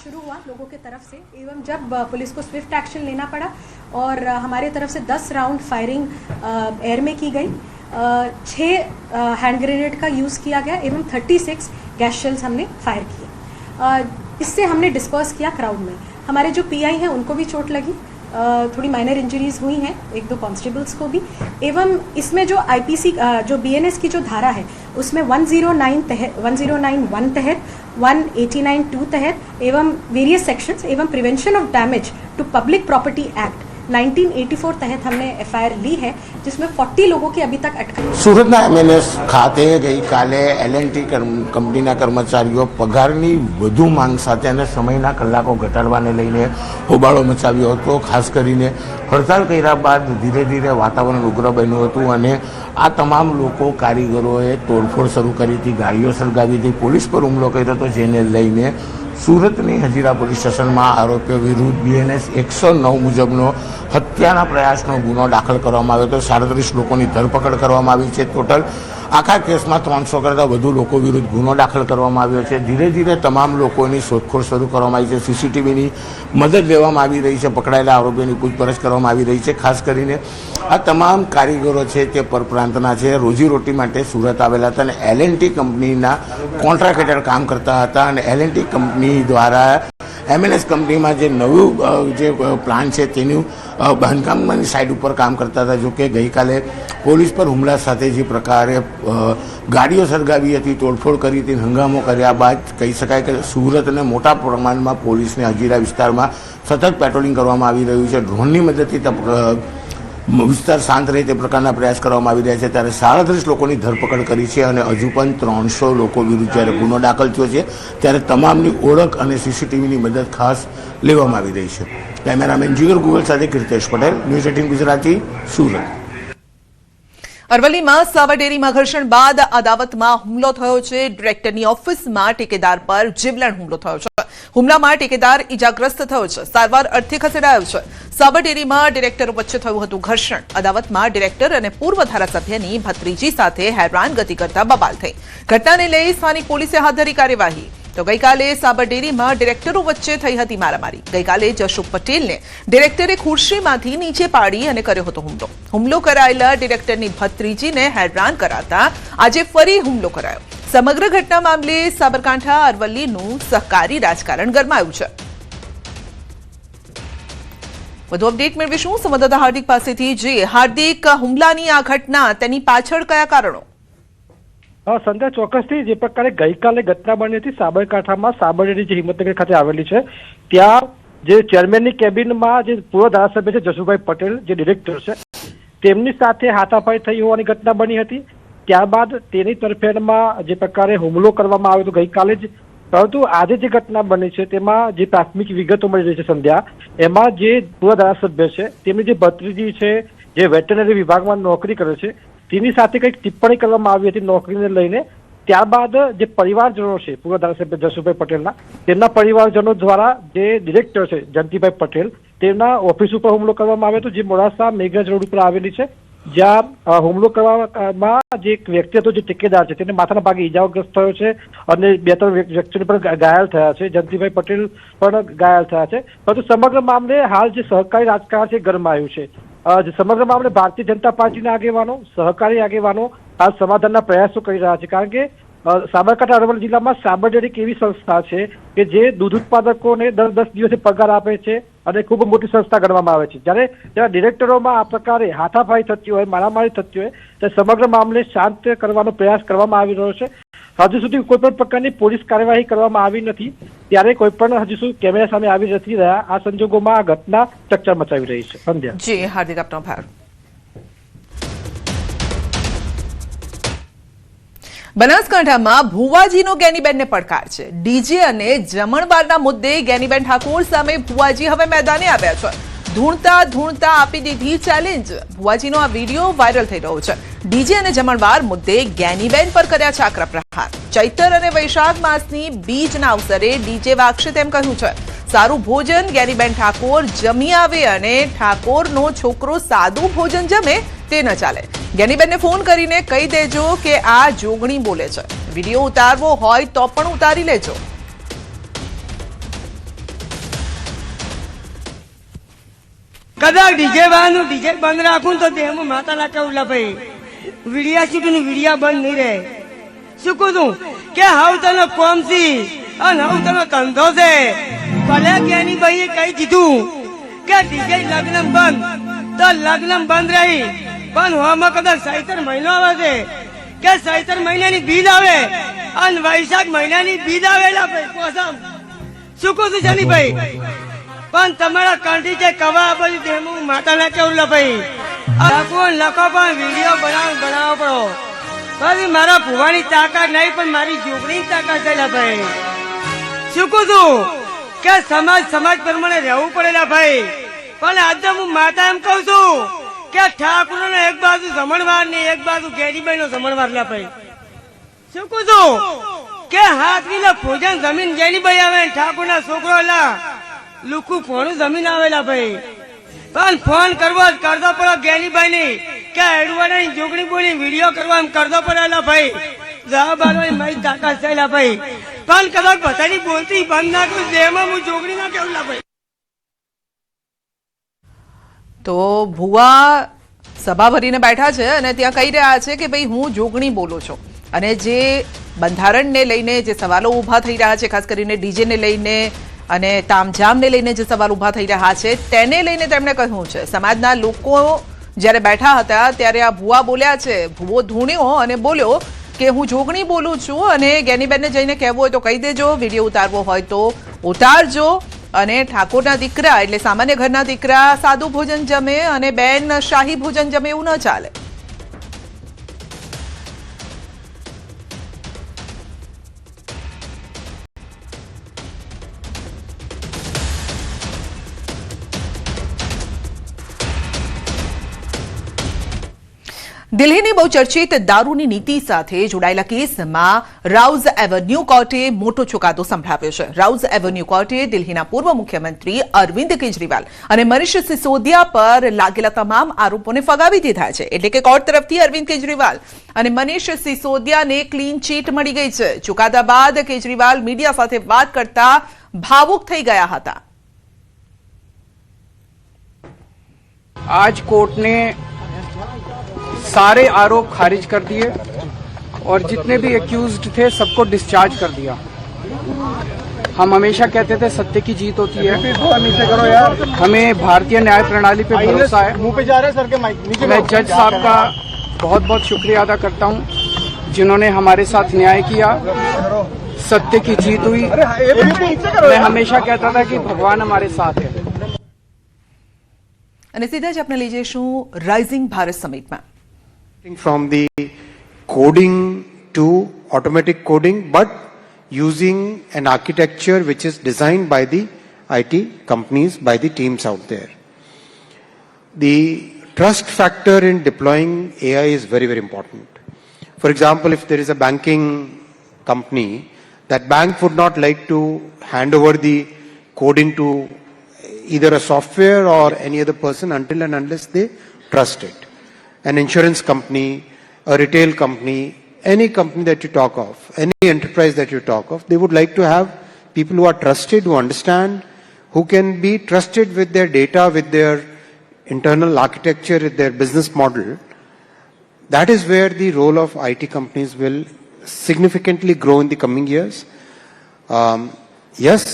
शुरू हुआ लोगों की तरफ से, एवं जब पुलिस को स्विफ्ट एक्शन लेना पड़ा और हमारे तरफ से 10 राउंड फायरिंग एयर में की गई, 6 हैंड ग्रेनेड का यूज़ किया गया एवं 36 गैस शेल्स हमने फायर किए। इससे हमने डिस्पर्स किया क्राउड में। हमारे जो पीआई हैं उनको भी चोट लगी, थोड़ी माइनर इंजरीज हुई हैं, 1-2 कांस्टेबल्स को भी। एवं इसमें जो आईपीसी जो बीएनएस की जो धारा है उसमें 109 तहत 1091 तहत 189(2) तहत एवं वेरियस सेक्शंस एवं prevention of damage to public property act 1984 तहत हमने एफआईआर ली है, जिसमें 40 लोगों की अभी तक अटक। સુરતના એમએનએસ ખાતે ગઈકાલે એલએનટી કંપનીના કર્મચારીઓ પગારની વધુ માંગ સાથે અને સમયના કલાકો ઘટાડવાને લઈને હોબાળો મચાવ્યો હતો। ખાસ કરીને હડતાળ કર્યા બાદ ધીરે ધીરે વાતાવરણ ઉગ્ર બન્યું હતું અને આ તમામ લોકો કારીગરોએ તોડફોડ શરૂ કરી હતી, ગાડીઓ સળગાવી હતી, પોલીસ પર હુમલો કર્યો હતો, જેને લઈને સુરતની હજીરા પોલીસ સ્ટેશનમાં આરોપીઓ વિરુદ્ધ બીએનએસ 109 મુજબનો હત્યાના પ્રયાસનો ગુનો દાખલ કરવામાં આવ્યો હતો। 37 લોકોની ધરપકડ કરવામાં આવી છે। ટોટલ આખા કેસમાં 300 કરતાં વધુ લોકો વિરુદ્ધ ગુનો દાખલ કરવામાં આવ્યો છે। ધીરે ધીરે તમામ લોકોની શોધખોળ શરૂ કરવામાં આવી છે। સીસીટીવીની મદદ લેવામાં આવી રહી છે, પકડાયેલા આરોપીઓની પૂછપરછ કરવામાં આવી રહી છે। ખાસ કરીને આ તમામ કારીગરો છે તે પરપ્રાંતના છે, રોજીરોટી માટે સુરત આવેલા હતા અને એલએનટી કંપનીના કોન્ટ્રાક્ટ હેઠળ કામ કરતા હતા અને એલએનટી કંપની દ્વારા એમએનએસ કંપનીમાં જે નવું જે પ્લાન છે તેનું બાંધકામની સાઇડ ઉપર કામ કરતા હતા। જો કે ગઈકાલે પોલીસ પર હુમલા સાથે જે પ્રકારે ગાડીઓ સળગાવી હતી, તોડફોડ કરી હતી, હંગામો કર્યા બાદ કહી શકાય કે સુરતને મોટા પ્રમાણમાં પોલીસને હજીરા વિસ્તારમાં સતત પેટ્રોલિંગ કરવામાં આવી રહ્યું છે। ડ્રોનની મદદથી વિસ્તાર શાંત રહે તે પ્રકારના પ્રયાસ કરવામાં આવી રહ્યા છે। ત્યારે 37 લોકોની ધરપકડ કરી છે અને હજુ પણ 300 લોકો વિરુદ્ધ જ્યારે ગુનો દાખલ થયો છે ત્યારે તમામની ઓળખ અને સીસીટીવીની મદદ ખાસ લેવામાં આવી રહી છે। કેમેરામેન જીગર ગુગલ સાથે કીર્તેશ પટેલ, ન્યૂઝ 18 ગુજરાતી, સુરત। અરવલ્લીમાં સાબરડેરીમાં ઘર્ષણ બાદ અદાવતમાં હુમલો થયો છે। ડિરેક્ટરની ઓફિસમાં ઠેકેદાર પર જીવલેણ હુમલો થયો છે। હુમલામાં ઠેકેદાર ઇજાગ્રસ્ત થયો છે, સારવાર અર્થે ખસેડાયો છે। સાબરડેરીમાં ડિરેક્ટરો વચ્ચે થયું હતું ઘર્ષણ। અદાવતમાં ડિરેક્ટર અને પૂર્વ ધારાસભ્યની ભત્રીજી સાથે હેરાનગતિ કરતા બબાલ થઈ। ઘટનાને લઈ સ્થાનિક પોલીસે હાથ ધરી કાર્યવાહી। તો ગઈકાલે સાબરડેરીમાં ડિરેક્ટરો વચ્ચે થઈ હતી મારામારી। ગઈકાલે જશુક પટેલને ડિરેક્ટરે ખુરશીમાંથી નીચે પાડી અને કર્યો હતો હુમલો। હુમલો કરાયેલા ડિરેક્ટરની ભત્રીજીને હેરાન કરાતા આજે ફરી હુમલો કરાયો। સમગ્ર ઘટના મામલે સાબરકાંઠા અરવલ્લીનું સહકારી રાજકારણ ગરમાયું છે। વધુ અપડેટ મેળવીશું સંવાદદાતા હાર્દિક પાસેથી। જે હાર્દિક, હુમલાની આ ઘટના, તેની પાછળ કયા કારણો? સંધ્યા, ચોક્કસથી જે પ્રકારે ગઈકાલે ઘટના બની હતી સાબરકાંઠામાં સાબરડેરી જે હિંમતનગર ખાતે આવેલી છે, ત્યાં જે ચેરમેનની કેબિનમાં જે પૂર્વ ધારાસભ્ય છે જશુભાઈ પટેલ, જે ડિરેક્ટર છે, તેમની સાથે હાથાપાઈ થઈ હોવાની ઘટના બની હતી। ત્યારબાદ તેની તરફેણમાં જે પ્રકારે હુમલો કરવામાં આવ્યો હતો ગઈકાલે જ, પરંતુ આજે જે ઘટના બની છે તેમાં જે પ્રાથમિક વિગતો મળી રહી છે સંધ્યા, એમાં જે પૂર્વ ધારાસભ્ય છે તેમની જે ભત્રીજી છે, જે વેટરનરી વિભાગમાં નોકરી કરે છે, તેની સાથે કંઈક ટિપ્પણી કરવામાં આવી હતી નોકરીને લઈને। ત્યારબાદ જે પરિવારજનો છે પૂર્વ ધારાસભ્ય જશુભાઈ પટેલના, તેમના પરિવારજનો દ્વારા જે ડિરેક્ટર છે જયંતિભાઈ પટેલ, તેમના ઓફિસ ઉપર હુમલો કરવામાં આવ્યો હતો, જે મોડાસા મેઘરજ રોડ ઉપર આવેલી છે। જ્યાં હુમલો કરવામાં જે એક વ્યક્તિ હતો, જે ઠેકેદાર છે, તેને માથાના ભાગે ઇજાગ્રસ્ત થયો છે અને 2-3 વ્યક્તિને પણ ઘાયલ થયા છે। જયંતિભાઈ પટેલ પણ ઘાયલ થયા છે। પરંતુ સમગ્ર મામલે હાલ જે સહકારી રાજકારણ છે ગરમાયું છે। સમગ્ર મામલે ભારતીય જનતા પાર્ટીના આગેવાનો, સહકારી આગેવાનો હાલ સમાધાનના પ્રયાસો કરી રહ્યા છે। કારણ કે સાબરકાંઠા અરવલ્લી જિલ્લામાં સાબરડેરી એક એવી સંસ્થા છે કે જે દૂધ ઉત્પાદકોને દર 10 દિવસે પગાર આપે છે અને ખૂબ મોટી સંસ્થા ગણવામાં આવે છે। જ્યારે તેના ડિરેક્ટરોમાં આ પ્રકારે હાથાપાઈ થતી હોય, મારામારી થતી હોય, તો સમગ્ર મામલે શાંત કરવાનો પ્રયાસ કરવામાં આવી રહ્યો છે। હજુ સુધી કોઈ પણ પ્રકારની પોલીસ કાર્યવાહી કરવામાં આવી નથી, ત્યારે કોઈ પણ હજુ સુધી કેમેરા સામે આવી નથી રહ્યા। આ સંજોગોમાં આ ઘટના ચકચાર મચાવી રહી છે। સંધ્યા, જી હાર્દિક, આપનો આભાર। બનાસકાંઠામાં ભુવાજીનો ગેનીબેનને પડકાર છે। ડીજે અને જમણવારના મુદ્દે ગેનીબેન ઠાકોર સામે ભુવાજી હવે મેદાને આવ્યા છે। ધૂણતા ધૂણતા આપી દીધી ચેલેન્જ। ભુવાજીનો આ વિડીયો વાયરલ થઈ રહ્યો છે। ડીજે અને જમણવાર મુદ્દે ગેનીબેન પર કર્યા છે આકરા પ્રહાર। ચૈત્ર અને વૈશાખ માસની બીજના અવસરે ડીજે વાગશે તેમ કહ્યું છે। સારું ભોજન ગેનીબેન ઠાકોર જમી આવે અને ઠાકોરનો છોકરો સાદું ભોજન જમે તે ન ચાલે। ગેનીબેનને ફોન કરીને કહી દેજો કે આ જોગણી બોલે છે। વિડીયો ઉતારવો હોય તો પણ ઉતારી લેજો। કદાચ ડીજે વાળાનું ડીજે બંધ રાખું તો દેહમાં માતા ના કેવું ભાઈ વિડિયા શૂટિંગ વિડિયા બંધ નહીં રહે. શું કહું છું કે હાવ તને કોમ સી અને હાવ તને ધંધો છે. ભલે કેની ભાઈએ કહી દીધું કે ડીજે લગ્ન બંધ તો લગ્ન બંધ રહી, પણ હોમાં કદાચ ચૈત્ર મહિનો આવે છે કે ચૈત્ર મહિનાની બીજ આવે અને વૈશાખ મહિનાની બીજ આવેલા ભાઈ કોસમ. શું કહું છું જાની ભાઈ, પણ તમારા કંઠી છે કવા બધી દેમું માતા ના કેવું ભાઈ લખો પણ વિડીયો બનાવો પડો. પછી મારા ભુવાની તાકાત નહીં પણ મારી જોગણી તાકાત છે ભાઈ. શું કહું છું કે સમાજ પ્રમાણે રહેવું પડેલા ભાઈ. પણ આજે હું માતા એમ કઉ છું કે ઠાકોર નો એક બાજુ જમણવાર ને એક બાજુ ગેરીબાઈ નો જમણવાર લા ભાઈ. શું કહું છું કે હાથ ની ભોજન જમીન ગેરીબાઈ આવે ઠાકોર ના છોકરો લા લુકુ ફોન જમીન આવેલા ભાઈ. પણ ફોન કરવો કરતો પડો ગેરીબાઈ ની કે એડવાડા જોગણી બોલી વિડીયો કરવા એમ કરતો પડેલા ભાઈ. જવાબ આલવાની મારી તાકાત છે ભાઈ. પણ કદાચ બધાની બોલતી બંધ નાખું જેમાં હું જોગણી ના કેવું ભાઈ. તો ભુવા સભા ભરીને બેઠા છે અને ત્યાં કહી રહ્યા છે કે ભાઈ હું જોગણી બોલું છું. અને જે બંધારણને લઈને જે સવાલો ઊભા થઈ રહ્યા છે, ખાસ કરીને ડીજેને લઈને અને તામઝામને લઈને જે સવાલ ઊભા થઈ રહ્યા છે તેને લઈને તેમણે કહ્યું છે સમાજના લોકો જ્યારે બેઠા હતા ત્યારે આ ભુવા બોલ્યા છે. ભુવો ધૂણ્યો અને બોલ્યો કે હું જોગણી બોલું છું અને જ્ઞાનીબેનને જઈને કહેવું હોય તો કહી દેજો, વિડીયો ઉતારવો હોય તો ઉતારજો. અને ઠાકોરના દીકરા એટલે સામાન્ય ઘરના દીકરા સાદું ભોજન જમે અને બેન શાહી ભોજન જમે એવું ન ચાલે. દિલ્હીની બહુચર્ચિત દારૂની નીતિ સાથે જોડાયેલા કેસમાં રાઉઝ એવન્યુ કોર્ટે મોટો ચુકાદો સંભળાવ્યો છે. રાઉઝ એવન્યુ કોર્ટે દિલ્હીના પૂર્વ મુખ્યમંત્રી અરવિંદ કેજરીવાલ અને મનીષ સિસોદિયા પર લાગેલા તમામ આરોપોને ફગાવી દીધા છે. એટલે કે કોર્ટ તરફથી અરવિંદ કેજરીવાલ અને મનીષ સિસોદિયાને ક્લીન ચીટ મળી ગઈ છે. ચુકાદા બાદ કેજરીવાલ મીડિયા સાથે વાત કરતા ભાવુક થઈ ગયા હતા. आज कोर्ट ने सारे आरोप खारिज कर दिए और जितने भी एक्यूज्ड थे सबको डिस्चार्ज कर दिया. हम हमेशा कहते थे सत्य की जीत होती है. हमें भारतीय न्याय प्रणाली पे भरोसा है. मैं जज साहब का बहुत बहुत शुक्रिया अदा करता हूं जिन्होंने हमारे साथ न्याय किया. सत्य की जीत हुई. मैं हमेशा कहता था कि भगवान हमारे साथ है. અને સીધા જ આપણે લઈ જઈશું રાઇઝિંગ ભારત સમિટમાં. From the coding to automatic coding, but using an architecture which is designed by the IT companies, by the teams out there. The trust factor in deploying AI is very, very important. For example, if there is a banking company, that bank would not like to hand over the coding to either a software or any other person until and unless they trust it. An insurance company, a retail company, any company that you talk of, any enterprise that you talk of, they would like to have people who are trusted, who understand, who can be trusted with their data, with their internal architecture, with their business model. That is where the role of IT companies will significantly grow in the coming years. Yes,